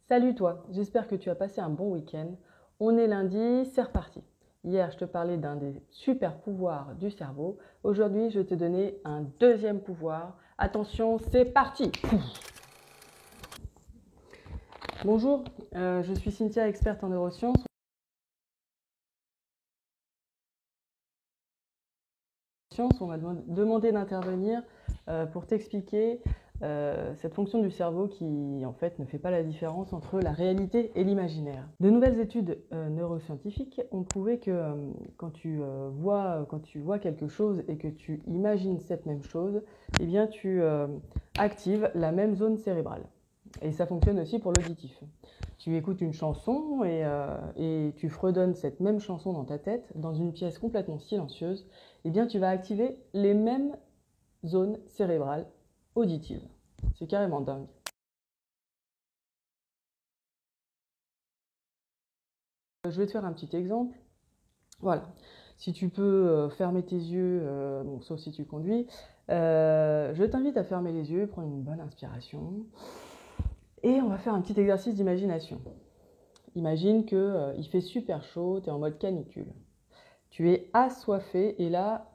Salut toi, j'espère que tu as passé un bon week-end. On est lundi, c'est reparti. Hier, je te parlais d'un des super pouvoirs du cerveau. Aujourd'hui, je vais te donner un deuxième pouvoir. Attention, c'est parti. Bonjour, je suis Cynthia, experte en neurosciences. On m'a demandé d'intervenir pour t'expliquer cette fonction du cerveau qui en fait ne fait pas la différence entre la réalité et l'imaginaire. De nouvelles études neuroscientifiques ont prouvé que quand tu vois quelque chose et que tu imagines cette même chose, eh bien tu actives la même zone cérébrale. Et ça fonctionne aussi pour l'auditif. Tu écoutes une chanson et tu fredonnes cette même chanson dans ta tête, dans une pièce complètement silencieuse, eh bien tu vas activer les mêmes zones cérébrales auditives. C'est carrément dingue. Je vais te faire un petit exemple. Voilà. Si tu peux fermer tes yeux, bon, sauf si tu conduis, je t'invite à fermer les yeux, prendre une bonne inspiration et on va faire un petit exercice d'imagination. Imagine qu'il fait super chaud, tu es en mode canicule. Tu es assoiffé et là,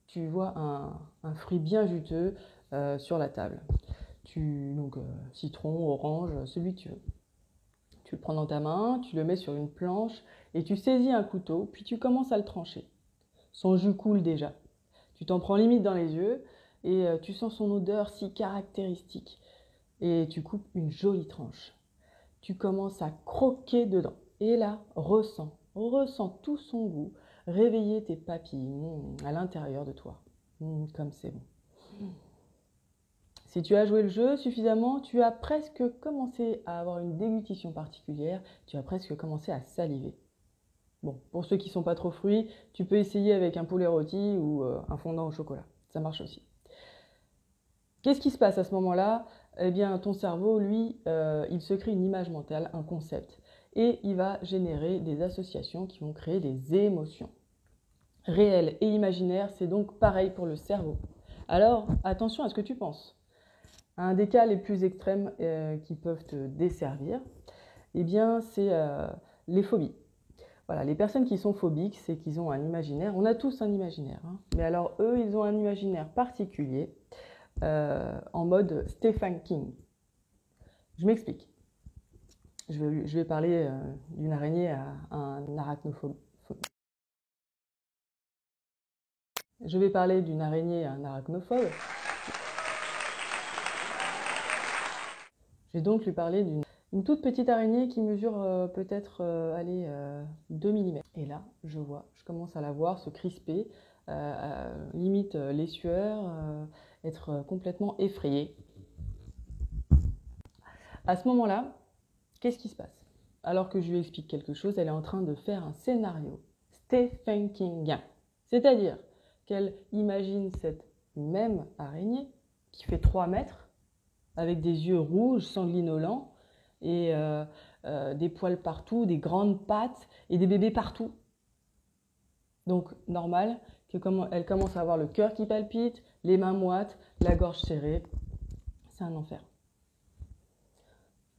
tu vois un fruit bien juteux sur la table. Donc citron, orange, celui que tu veux. Tu le prends dans ta main, tu le mets sur une planche et tu saisis un couteau, puis tu commences à le trancher. Son jus coule déjà. Tu t'en prends limite dans les yeux et tu sens son odeur si caractéristique. Et tu coupes une jolie tranche. Tu commences à croquer dedans. Et là, ressens tout son goût, réveiller tes papilles à l'intérieur de toi. Comme c'est bon. Si tu as joué le jeu suffisamment, tu as presque commencé à avoir une déglutition particulière, tu as presque commencé à saliver. Bon, pour ceux qui ne sont pas trop fruits, tu peux essayer avec un poulet rôti ou un fondant au chocolat. Ça marche aussi. Qu'est-ce qui se passe à ce moment-là? Eh bien, ton cerveau, lui, il se crée une image mentale, un concept. Et il va générer des associations qui vont créer des émotions. Réelles et imaginaires, c'est donc pareil pour le cerveau. Alors, attention à ce que tu penses. Un des cas les plus extrêmes qui peuvent te desservir, eh bien, c'est les phobies. Voilà, les personnes qui sont phobiques, c'est qu'ils ont un imaginaire. On a tous un imaginaire, hein, mais alors eux, ils ont un imaginaire particulier en mode Stephen King. Je m'explique. Je vais parler d'une araignée à un arachnophobe. Je vais parler d'une araignée à un arachnophobe. Je vais donc lui parler d'une toute petite araignée qui mesure peut-être 2 mm. Et là, je commence à la voir se crisper, limite les sueurs, être complètement effrayée. À ce moment-là, qu'est-ce qui se passe? Alors que je lui explique quelque chose, elle est en train de faire un scénario Stephen Kingien. C'est-à-dire qu'elle imagine cette même araignée qui fait 3 mètres, avec des yeux rouges, sanguinolents, et des poils partout, des grandes pattes et des bébés partout. Donc normal qu'elle commence à avoir le cœur qui palpite, les mains moites, la gorge serrée. C'est un enfer.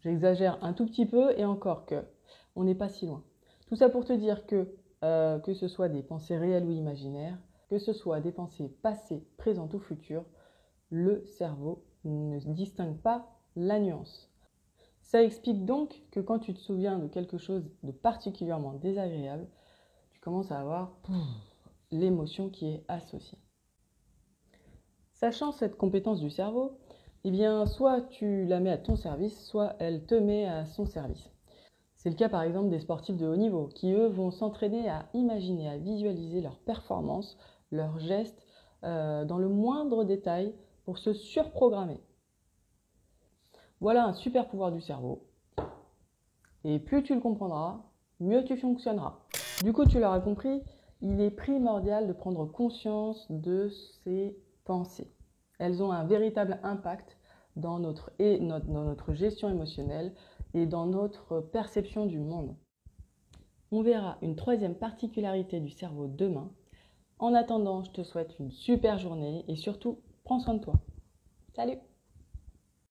J'exagère un tout petit peu et encore que on n'est pas si loin. Tout ça pour te dire que ce soit des pensées réelles ou imaginaires, que ce soit des pensées passées, présentes ou futures, le cerveau ne distingue pas la nuance. Ça explique donc que quand tu te souviens de quelque chose de particulièrement désagréable, tu commences à avoir l'émotion qui est associée. Sachant cette compétence du cerveau, eh bien, soit tu la mets à ton service, soit elle te met à son service. C'est le cas par exemple des sportifs de haut niveau qui, eux, vont s'entraîner à imaginer, à visualiser leurs performances, leurs gestes dans le moindre détail pour se surprogrammer. Voilà un super pouvoir du cerveau. Et plus tu le comprendras, mieux tu fonctionneras. Du coup, tu l'auras compris, il est primordial de prendre conscience de ses pensées. Elles ont un véritable impact dans notre gestion émotionnelle et dans notre perception du monde. On verra une troisième particularité du cerveau demain. En attendant, je te souhaite une super journée et surtout, prends soin de toi. Salut!